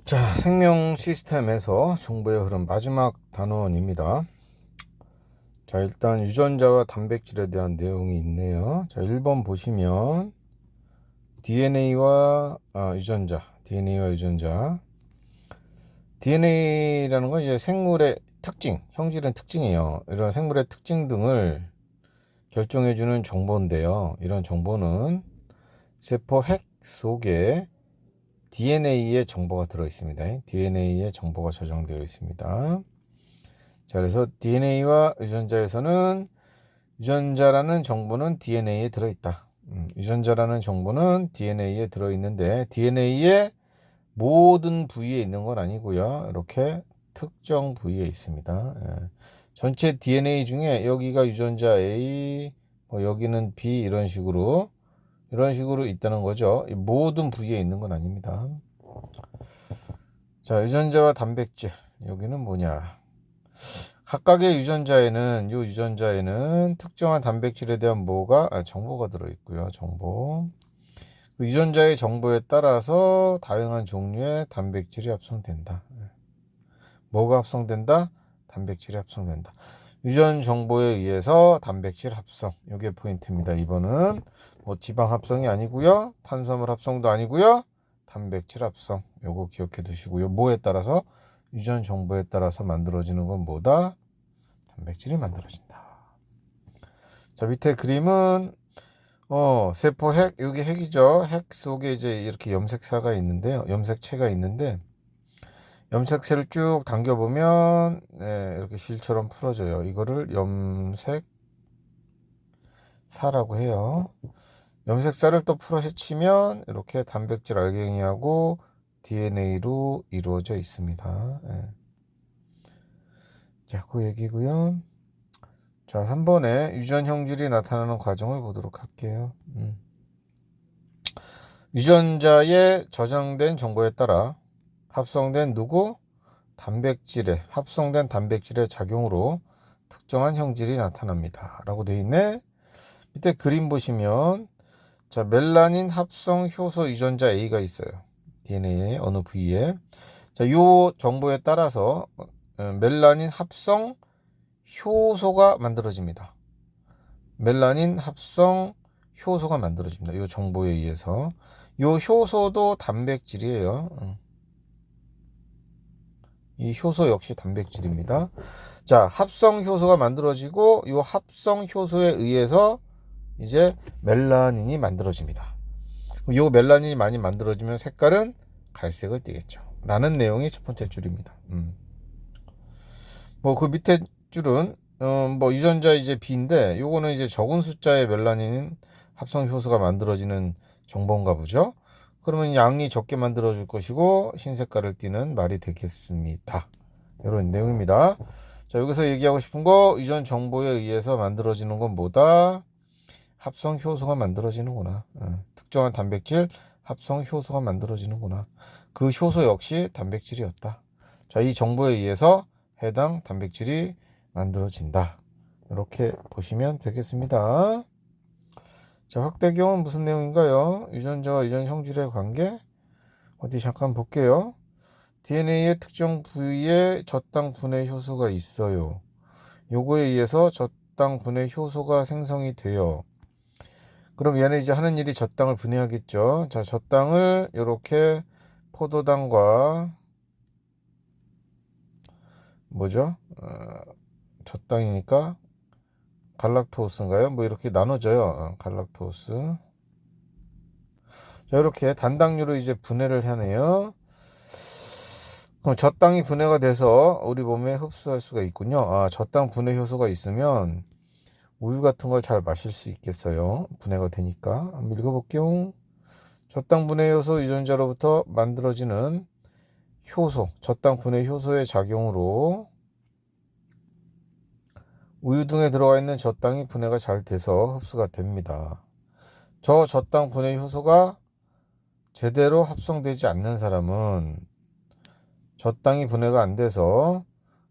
자, 생명 시스템에서 정보의 흐름 마지막 단원입니다. 자, 일단 유전자와 단백질에 대한 내용이 있네요. 자, 1번 보시면 DNA와 유전자. DNA라는 건 이제 생물의 특징, 형질의 특징이에요. 이런 생물의 특징 등을 결정해주는 정보인데요. 이런 정보는 세포 핵 속에 DNA의 정보가 들어 있습니다. DNA의 정보가 저장되어 있습니다. 자, 그래서 DNA와 유전자에서는 유전자라는 정보는 DNA에 들어있다. 유전자라는 정보는 DNA에 들어있는데 DNA의 모든 부위에 있는 건 아니고요. 이렇게 특정 부위에 있습니다. 전체 DNA 중에 여기가 유전자 A, 여기는 B 이런 식으로 있다는 거죠. 모든 부위에 있는 건 아닙니다. 자, 유전자와 단백질 여기는 뭐냐? 각각의 유전자에는 특정한 단백질에 대한 정보가 들어있고요. 정보. 그 유전자의 정보에 따라서 다양한 종류의 단백질이 합성된다. 뭐가 합성된다? 단백질이 합성된다. 유전 정보에 의해서 단백질 합성. 이게 포인트입니다. 이번은 지방 합성이 아니고요. 탄수화물 합성도 아니고요. 단백질 합성. 요거 기억해 두시고요. 뭐에 따라서? 유전 정보에 따라서 만들어지는 건 뭐다? 단백질이 만들어진다. 자, 밑에 그림은 세포 핵, 여기 핵이죠. 핵 속에 이제 이렇게 염색체가 있는데 염색체를 쭉 당겨보면 이렇게 실처럼 풀어져요. 이거를 염색사라고 해요. 염색사를 또 풀어 헤치면 이렇게 단백질 알갱이하고 DNA로 이루어져 있습니다. 자, 그 얘기고요. 자, 3번에 유전 형질이 나타나는 과정을 보도록 할게요. 유전자에 저장된 정보에 따라 합성된 단백질의 작용으로 특정한 형질이 나타납니다. 라고 되어 있네. 밑에 그림 보시면 자, 멜라닌 합성 효소 유전자 A가 있어요. DNA의 어느 부위에. 자, 요 정보에 따라서 멜라닌 합성 효소가 만들어집니다. 요 정보에 의해서. 요 효소도 단백질이에요. 이 효소 역시 단백질입니다. 자, 합성 효소가 만들어지고 요 합성 효소에 의해서 이제 멜라닌이 만들어집니다. 요 멜라닌이 많이 만들어지면 색깔은 갈색을 띠겠죠. 라는 내용이 첫 번째 줄입니다. 그 밑에 줄은 유전자 이제 B인데 요거는 이제 적은 숫자의 멜라닌 합성 효소가 만들어지는 정보인가 보죠. 그러면 양이 적게 만들어질 것이고 흰 색깔을 띠는 말이 되겠습니다. 이런 내용입니다. 자, 여기서 얘기하고 싶은 거 유전 정보에 의해서 만들어지는 건 뭐다? 합성 효소가 만들어지는구나. 특정한 단백질 합성 효소가 만들어지는구나. 그 효소 역시 단백질이었다. 자, 이 정보에 의해서 해당 단백질이 만들어진다. 이렇게 보시면 되겠습니다. 자, 확대경은 무슨 내용인가요? 유전자와 유전 형질의 관계? 어디 잠깐 볼게요. DNA의 특정 부위에 저당 분해 효소가 있어요. 요거에 의해서 저당 분해 효소가 생성이 돼요. 그럼 얘는 이제 하는 일이 젖당을 분해하겠죠. 자, 젖당을 이렇게 포도당과 뭐죠? 젖당이니까 갈락토스인가요? 이렇게 나눠져요. 갈락토스. 자, 이렇게 단당류로 이제 분해를 하네요. 그럼 젖당이 분해가 돼서 우리 몸에 흡수할 수가 있군요. 젖당 분해 효소가 있으면 우유 같은 걸 잘 마실 수 있겠어요. 분해가 되니까. 한번 읽어볼게요. 젖당 분해 효소 유전자로부터 만들어지는 젖당 분해 효소의 작용으로 우유 등에 들어가 있는 젖당이 분해가 잘 돼서 흡수가 됩니다. 저 젖당 분해 효소가 제대로 합성되지 않는 사람은 젖당이 분해가 안 돼서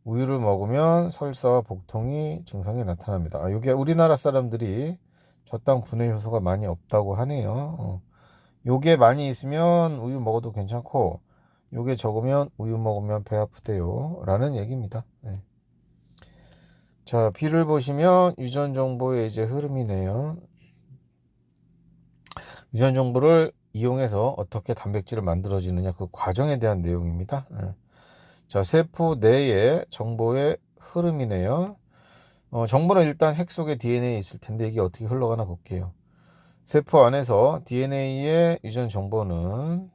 우유를 먹으면 설사와 복통이 증상이 나타납니다. 이게 우리나라 사람들이 젖당 분해 효소가 많이 없다고 하네요. 요게 많이 있으면 우유 먹어도 괜찮고 요게 적으면 우유 먹으면 배 아프대요 라는 얘기입니다. 네. 자, B를 보시면 유전 정보의 이제 흐름이네요. 유전 정보를 이용해서 어떻게 단백질을 만들어지느냐 그 과정에 대한 내용입니다. 네. 자, 세포 내의 정보의 흐름이네요. 정보는 일단 핵 속에 DNA에 있을 텐데 이게 어떻게 흘러가나 볼게요. 세포 안에서 DNA의 유전 정보는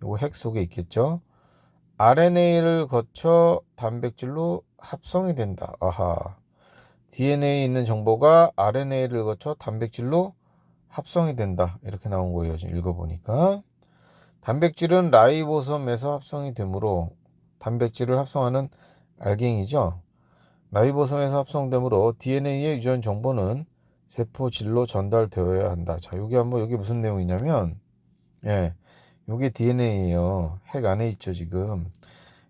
요 핵 속에 있겠죠. RNA를 거쳐 단백질로 합성이 된다. 아하. DNA에 있는 정보가 RNA를 거쳐 단백질로 합성이 된다. 이렇게 나온 거예요. 지금 읽어보니까. 단백질은 라이보솜에서 합성이 되므로 단백질을 합성하는 알갱이죠. 라이보솜에서 합성되므로 DNA의 유전 정보는 세포질로 전달되어야 한다. 자, 여기 한번 여기 무슨 내용이냐면, 예, 요게 DNA예요. 핵 안에 있죠, 지금.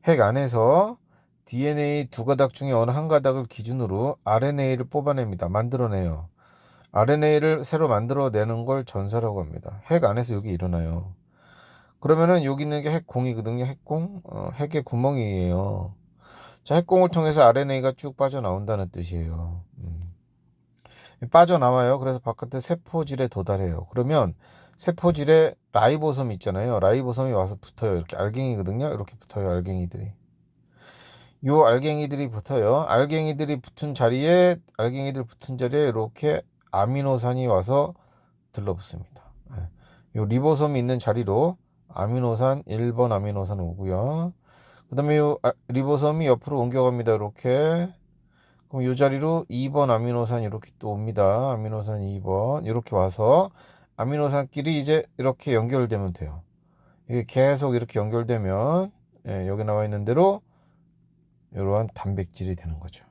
핵 안에서 DNA 두 가닥 중에 어느 한 가닥을 기준으로 RNA를 뽑아냅니다. 만들어내요. RNA를 새로 만들어내는 걸 전사라고 합니다. 핵 안에서 여기 일어나요. 그러면은 여기 있는 게 핵공이거든요. 핵공. 핵의 구멍이에요. 자, 핵공을 통해서 RNA가 쭉 빠져나온다는 뜻이에요. 빠져나와요. 그래서 바깥에 세포질에 도달해요. 그러면 세포질에 라이보솜 있잖아요. 라이보솜이 와서 붙어요. 이렇게 알갱이거든요. 이렇게 붙어요. 알갱이들이. 요 알갱이들이 붙어요. 알갱이들 붙은 자리에 이렇게 아미노산이 와서 들러붙습니다. 요 리보솜이 있는 자리로 아미노산 1번 아미노산 오고요. 그 다음에 요 리보솜이 옆으로 옮겨갑니다. 이렇게. 그럼 요 자리로 2번 아미노산 이렇게 또 옵니다. 아미노산 2번 이렇게 와서 아미노산끼리 이제 이렇게 연결되면 돼요. 이게 계속 이렇게 연결되면 여기 나와 있는 대로 이러한 단백질이 되는 거죠.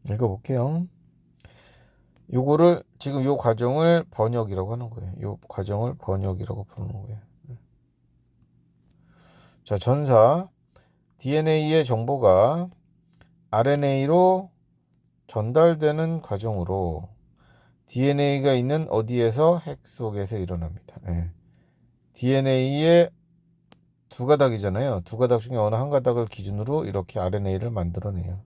읽어볼게요. 요거를 지금 요 과정을 번역이라고 하는 거예요. 요 과정을 번역이라고 부르는 거예요. 자, 전사 DNA의 정보가 RNA로 전달되는 과정으로 DNA가 있는 어디에서 핵 속에서 일어납니다. DNA의 두 가닥이잖아요. 두 가닥 중에 어느 한 가닥을 기준으로 이렇게 RNA를 만들어내요.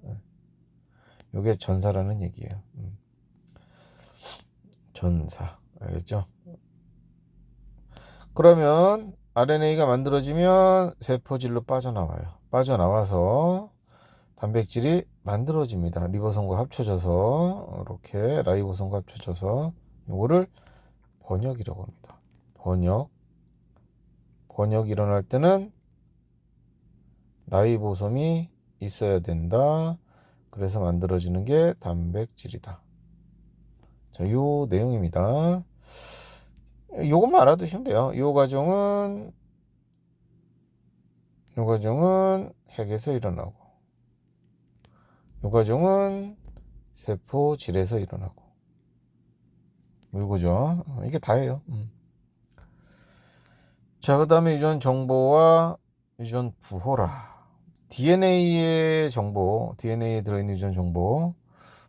요게 전사라는 얘기예요. 전사. 알겠죠? 그러면 RNA가 만들어지면 세포질로 빠져나와요. 빠져나와서 단백질이 만들어집니다. 리보솜과 합쳐져서 이렇게 라이보솜과 합쳐져서 이거를 번역이라고 합니다. 번역이 일어날 때는 라이보솜이 있어야 된다. 그래서 만들어지는 게 단백질이다. 자, 요 내용입니다. 요것만 알아두시면 돼요. 요 과정은 핵에서 일어나고, 요 과정은 세포질에서 일어나고, 이거죠. 이게 다예요. 자, 그 다음에 유전 정보와 유전 부호라. DNA의 정보, DNA에 들어있는 유전 정보,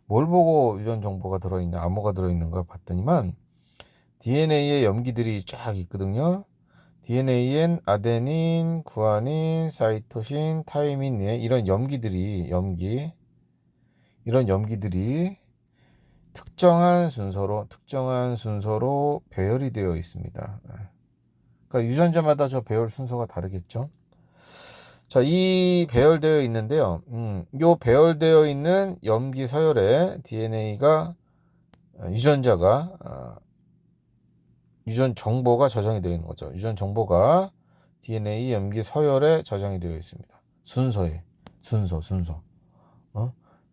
뭘 보고 유전 정보가 들어있냐, 암호가 들어있는가 봤더니만 DNA에 염기들이 쫙 있거든요. DNA엔 아데닌, 구아닌, 사이토신, 타이민 이런 이런 염기들이 특정한 순서로 배열이 되어 있습니다. 그러니까 유전자마다 저 배열 순서가 다르겠죠. 자, 이 배열되어 있는데요. 요 배열되어 있는 염기 서열에 DNA가 유전 정보가 저장이 되어 있는 거죠. 유전 정보가 DNA 염기 서열에 저장이 되어 있습니다. 순서.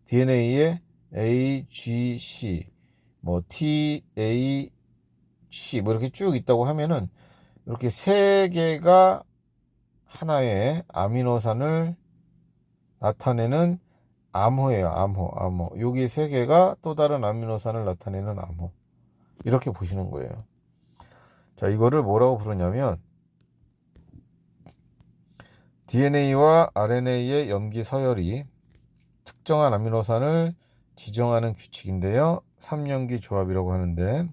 DNA에 A, G, C, 뭐 T, A, C 뭐 이렇게 쭉 있다고 하면은 이렇게 세 개가 하나의 아미노산을 나타내는 암호예요. 암호. 여기 세 개가 또 다른 아미노산을 나타내는 암호. 이렇게 보시는 거예요. 자, 이거를 뭐라고 부르냐면 DNA와 RNA의 염기 서열이 특정한 아미노산을 지정하는 규칙인데요. 3염기 조합이라고 하는데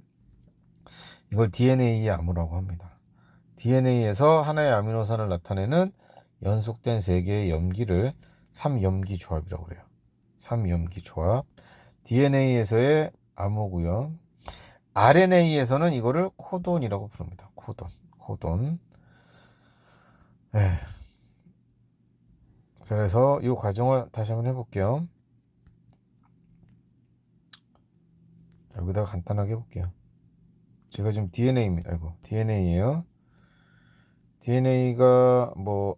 이걸 DNA의 암호라고 합니다. DNA에서 하나의 아미노산을 나타내는 연속된 3개의 염기를 3염기 조합이라고 그래요. 3염기 조합. DNA에서의 암호고요. RNA에서는 이거를 코돈이라고 부릅니다. 코돈. 네. 그래서 이 과정을 다시 한번 해볼게요. 여기다가 간단하게 해볼게요. 제가 지금 DNA입니다. DNA예요. DNA가 뭐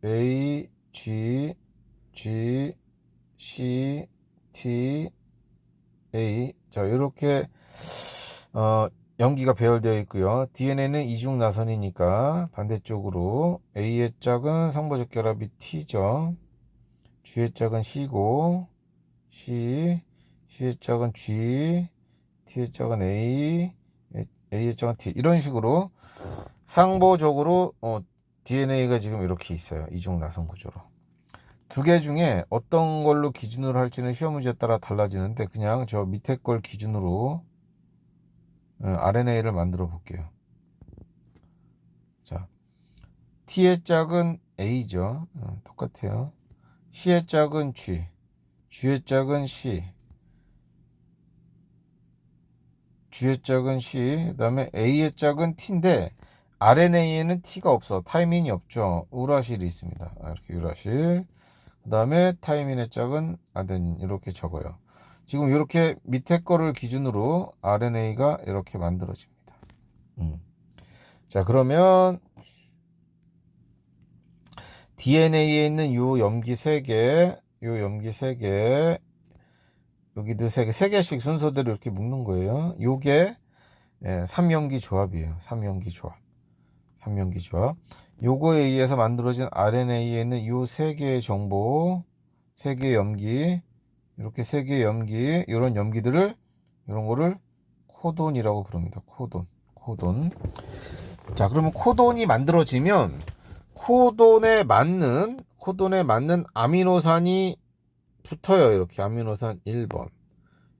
A, G, C, T, A. 자, 이렇게 염기가 배열되어 있고요. DNA는 이중 나선이니까 반대쪽으로 A의 짝은 상보적 결합이 T죠. G의 짝은 C고 C의 짝은 G, T의 짝은 A, A의 짝은 T. 이런 식으로 상보적으로 DNA가 지금 이렇게 있어요. 이중 나선 구조로. 두 개 중에 어떤 걸로 기준으로 할지는 시험 문제에 따라 달라지는데 그냥 저 밑에 걸 기준으로 RNA를 만들어 볼게요. 자, T의 짝은 A죠. 똑같아요. C의 짝은 G, G의 짝은 C, G의 짝은 C, 그 다음에 A의 짝은 T인데 RNA에는 T가 없어. 타이민이 없죠. 우라실이 있습니다. 이렇게 우라실. 그 다음에 타이민의 짝은 아데닌. 이렇게 적어요. 지금 이렇게 밑에 거를 기준으로 RNA가 이렇게 만들어집니다. 자, 그러면 DNA에 있는 요 염기 3개, 여기도 3개씩 순서대로 이렇게 묶는 거예요. 요게 3염기 조합이에요. 3염기 조합. 요거에 의해서 만들어진 RNA에 있는 요 3개의 정보, 3개의 염기, 이렇게 3개의 염기, 이런 염기들을, 이런 거를 코돈이라고 부릅니다. 코돈. 자, 그러면 코돈이 만들어지면 코돈에 맞는 아미노산이 붙어요. 이렇게 아미노산 1번.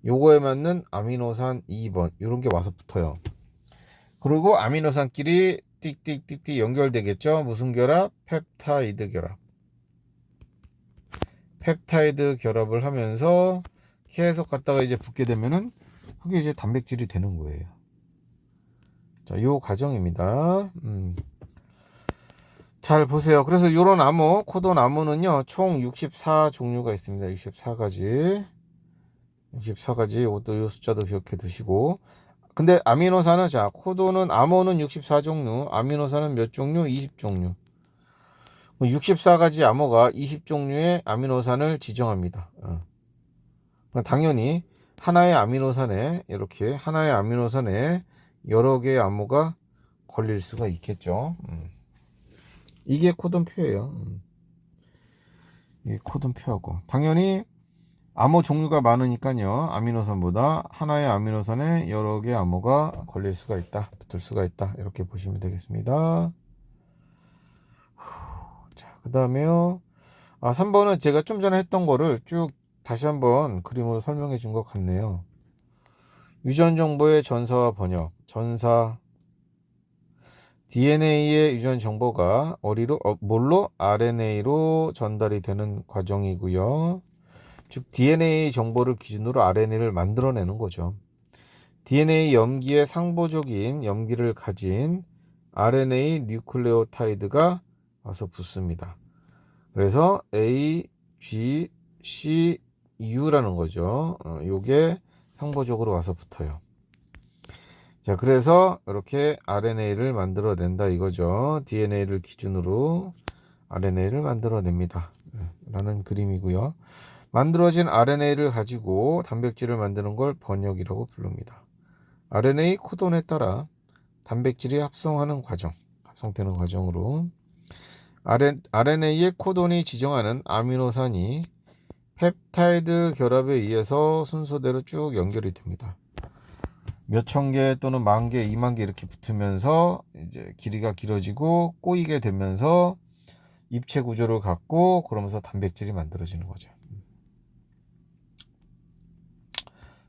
요거에 맞는 아미노산 2번. 이런 게 와서 붙어요. 그리고 아미노산끼리 띡띡띡띡 연결되겠죠. 무슨 결합? 펩타이드 결합을 하면서 계속 갔다가 이제 붙게 되면은 그게 이제 단백질이 되는 거예요. 자, 요 과정입니다. 잘 보세요. 그래서 요런 암호, 코돈 암호는요, 총 64종류가 있습니다. 64가지. 이것도 요 숫자도 기억해 두시고. 근데 아미노산은, 자, 코돈은, 암호는 64종류, 아미노산은 몇 종류? 20종류. 64가지 암호가 20종류의 아미노산을 지정합니다. 당연히 하나의 아미노산에 여러 개의 암호가 걸릴 수가 있겠죠. 이게 코돈표예요. 이게 코돈표하고 당연히 암호 종류가 많으니까요. 아미노산보다 하나의 아미노산에 여러 개의 암호가 걸릴 수가 있다, 붙을 수가 있다, 이렇게 보시면 되겠습니다. 자, 그 다음에요. 3번은 제가 좀 전에 했던 거를 쭉 다시 한번 그림으로 설명해 준 것 같네요. 유전 정보의 전사와 번역. DNA의 유전 정보가 뭘로? RNA로 전달이 되는 과정이고요. 즉 DNA 정보를 기준으로 RNA를 만들어내는 거죠. DNA 염기의 상보적인 염기를 가진 RNA 뉴클레오타이드가 와서 붙습니다. 그래서 A, G, C, U라는 거죠. 요게 상보적으로 와서 붙어요. 자, 그래서 이렇게 RNA를 만들어낸다 이거죠. DNA를 기준으로 RNA를 만들어냅니다. 라는 그림이고요. 만들어진 RNA를 가지고 단백질을 만드는 걸 번역이라고 부릅니다. RNA 코돈에 따라 단백질이 합성되는 과정으로 RNA의 코돈이 지정하는 아미노산이 펩타이드 결합에 의해서 순서대로 쭉 연결이 됩니다. 몇천 개 또는 만 개, 2만 개 이렇게 붙으면서 이제 길이가 길어지고 꼬이게 되면서 입체 구조를 갖고 그러면서 단백질이 만들어지는 거죠.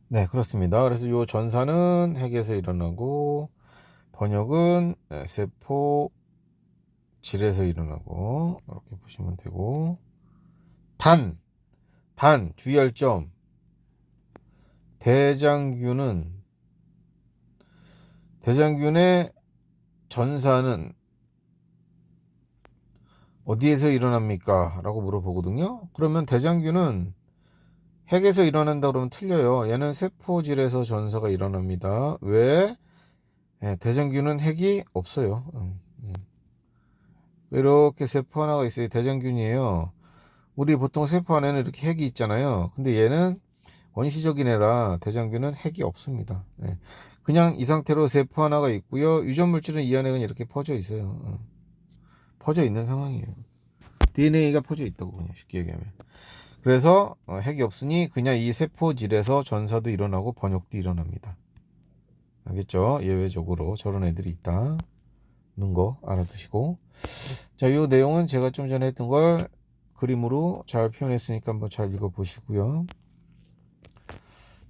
네, 그렇습니다. 그래서 요 전사는 핵에서 일어나고 번역은 세포 질에서 일어나고 이렇게 보시면 되고, 단 주의할 점, 대장균의 전사는 어디에서 일어납니까? 라고 물어보거든요. 그러면 대장균은 핵에서 일어난다 그러면 틀려요. 얘는 세포질에서 전사가 일어납니다. 왜? 대장균은 핵이 없어요. 이렇게 세포 하나가 있어요. 대장균이에요. 우리 보통 세포 안에는 이렇게 핵이 있잖아요. 근데 얘는 원시적인 애라 대장균은 핵이 없습니다. 그냥 이 상태로 세포 하나가 있고요. 유전 물질은 이 안에 그냥 이렇게 퍼져 있어요. 퍼져 있는 상황이에요. DNA가 퍼져 있다고, 그냥 쉽게 얘기하면. 그래서 핵이 없으니 그냥 이 세포질에서 전사도 일어나고 번역도 일어납니다. 알겠죠? 예외적으로 저런 애들이 있다는 거 알아두시고, 자, 이 내용은 제가 좀 전에 했던 걸 그림으로 잘 표현했으니까 한번 잘 읽어보시고요.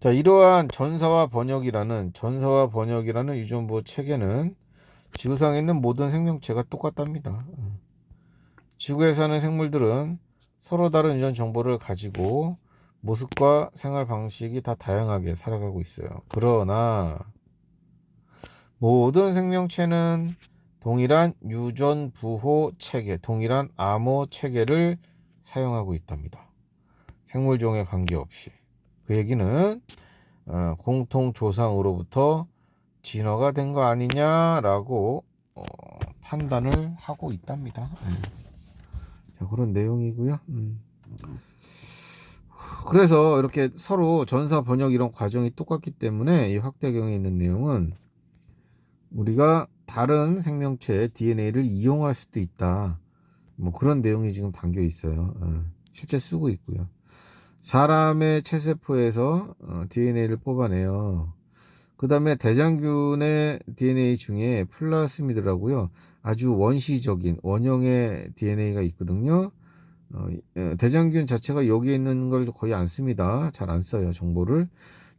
자, 이러한 전사와 번역이라는 유전보 체계는 지구상에 있는 모든 생명체가 똑같답니다. 지구에 사는 생물들은 서로 다른 유전 정보를 가지고 모습과 생활 방식이 다 다양하게 살아가고 있어요. 그러나 모든 생명체는 동일한 유전 부호 체계, 동일한 암호 체계를 사용하고 있답니다. 생물종에 관계없이. 그 얘기는 공통 조상으로부터 진화가 된 거 아니냐라고 판단을 하고 있답니다. 자, 그런 내용이고요. 그래서 이렇게 서로 전사 번역 이런 과정이 똑같기 때문에 이 확대경에 있는 내용은 우리가 다른 생명체의 DNA를 이용할 수도 있다. 뭐 그런 내용이 지금 담겨 있어요. 실제 쓰고 있고요. 사람의 체세포에서 DNA를 뽑아내요. 그 다음에 대장균의 DNA 중에 플라스미드라고요. 아주 원시적인 원형의 DNA가 있거든요. 대장균 자체가 여기에 있는 걸 거의 안 씁니다. 잘 안 써요, 정보를.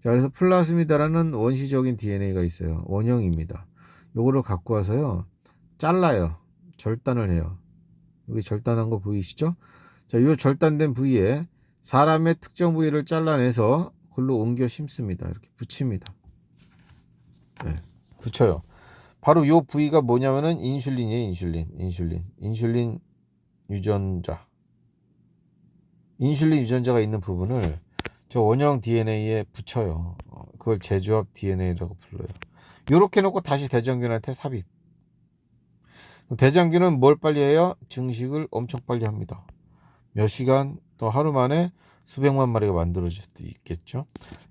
자, 그래서 플라스미다라는 원시적인 DNA가 있어요. 원형입니다. 요거를 갖고 와서요, 잘라요. 절단을 해요. 여기 절단한 거 보이시죠? 자, 요 절단된 부위에 사람의 특정 부위를 잘라내서 글로 옮겨 심습니다. 이렇게 붙입니다. 붙여요. 바로 요 부위가 뭐냐면은 인슐린이에요. 인슐린 유전자. 인슐린 유전자가 있는 부분을 저 원형 DNA에 붙여요. 그걸 재조합 DNA라고 불러요. 요렇게 놓고 다시 대장균한테 삽입. 대장균은 뭘 빨리 해요? 증식을 엄청 빨리 합니다. 몇 시간 또 하루 만에 수백만 마리가 만들어질 수도 있겠죠.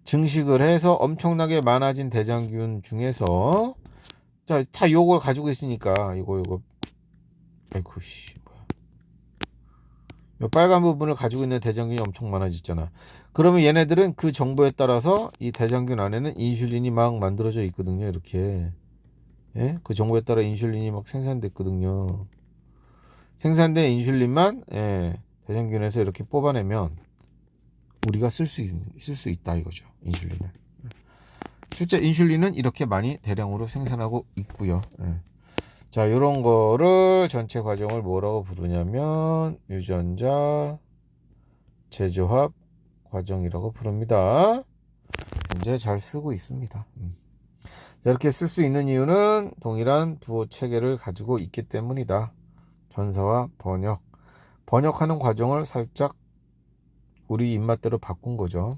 증식을 해서 엄청나게 많아진 대장균 중에서, 자, 다 요걸 가지고 있으니까 이거 아이고 씨 뭐야, 요 빨간 부분을 가지고 있는 대장균이 엄청 많아졌잖아. 그러면 얘네들은 그 정보에 따라서 이 대장균 안에는 인슐린이 막 만들어져 있거든요. 이렇게, 그 정보에 따라 인슐린이 막 생산됐거든요. 생산된 인슐린만 대장균에서 이렇게 뽑아내면 우리가 쓸 수 있다 이거죠. 인슐린을. 실제 인슐린은 이렇게 많이 대량으로 생산하고 있고요. 자, 이런 거를 전체 과정을 뭐라고 부르냐면 유전자 재조합 과정이라고 부릅니다. 현재 잘 쓰고 있습니다. 자, 이렇게 쓸 수 있는 이유는 동일한 부호 체계를 가지고 있기 때문이다. 전사와 번역하는 과정을 살짝 우리 입맛대로 바꾼 거죠.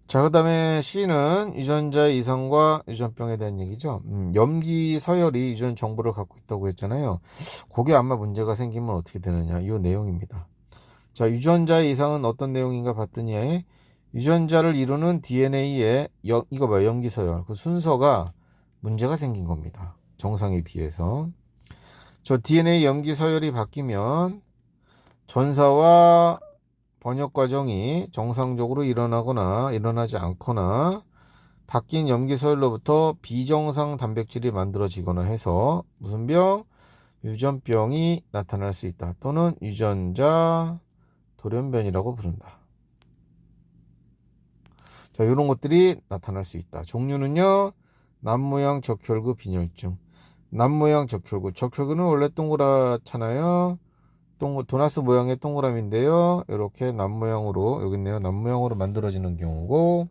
자, 그 다음에 C는 유전자의 이상과 유전병에 대한 얘기죠. 염기 서열이 유전 정보를 갖고 있다고 했잖아요. 그게 아마 문제가 생기면 어떻게 되느냐, 이 내용입니다. 자, 유전자의 이상은 어떤 내용인가 봤더니 유전자를 이루는 DNA의 이거 봐요, 염기 서열. 그 순서가 문제가 생긴 겁니다. 정상에 비해서. 저 DNA 염기 서열이 바뀌면 전사와 번역 과정이 정상적으로 일어나거나 일어나지 않거나 바뀐 염기 서열로부터 비정상 단백질이 만들어지거나 해서 무슨 병? 유전병이 나타날 수 있다. 또는 유전자 돌연변이라고 부른다. 자, 이런 것들이 나타날 수 있다. 종류는요, 남모양 적혈구 빈혈증. 남모양 적혈구. 적혈구는 원래 동그랗잖아요. 도나스 모양의 동그라미인데요. 이렇게 남모양으로, 여기 있네요. 남모양으로 만들어지는 경우고,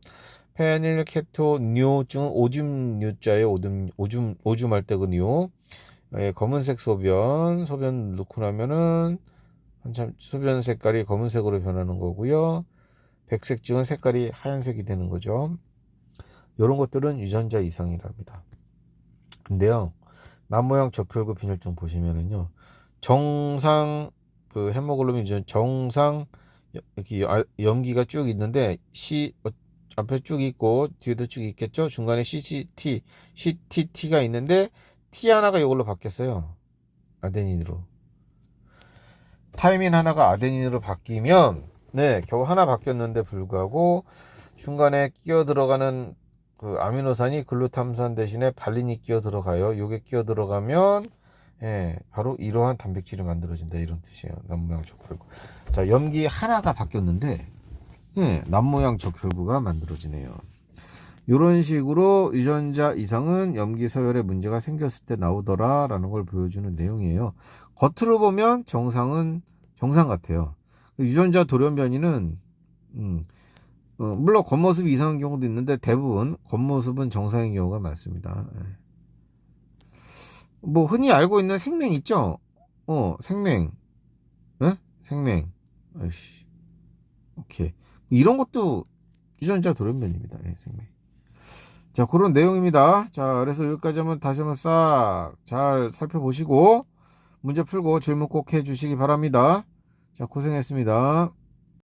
페닐케토뇨증은 오줌뇨자예요. 오줌 할 때 그 뇨. 예, 검은색 소변 넣고 나면은 한참 소변 색깔이 검은색으로 변하는 거고요. 백색증은 색깔이 하얀색이 되는 거죠. 이런 것들은 유전자 이상이랍니다. 근데요, 남모양 적혈구 빈혈증 보시면은요, 정상 그 헤모글로빈 정상 이렇게 염기가 쭉 있는데 앞에 쭉 있고 뒤에도 쭉 있겠죠. 중간에 CTT가 있는데 T 하나가 이걸로 바뀌었어요. 아데닌으로. 타이민 하나가 아데닌으로 바뀌면 네, 겨우 하나 바뀌었는데 불구하고 중간에 끼어 들어가는 그 아미노산이 글루탐산 대신에 발린이 끼어 들어가요. 요게 끼어 들어가면 예, 바로 이러한 단백질이 만들어진다 이런 뜻이에요. 남모양 적혈구. 자, 염기 하나가 바뀌었는데 예, 남모양 적혈구가 만들어지네요. 이런 식으로 유전자 이상은 염기 서열에 문제가 생겼을 때 나오더라 라는 걸 보여주는 내용이에요. 겉으로 보면 정상은 정상 같아요. 유전자 돌연변이는 물론 겉모습이 이상한 경우도 있는데 대부분 겉모습은 정상인 경우가 많습니다. 뭐 흔히 알고 있는 생맹 있죠? 생맹. 예? 생맹. 아이씨. 오케이. 이런 것도 유전자 돌연변입니다. 예, 생맹. 자, 그런 내용입니다. 자, 그래서 여기까지 다시 한번 싹 잘 살펴보시고 문제 풀고 질문 꼭 해주시기 바랍니다. 자, 고생했습니다.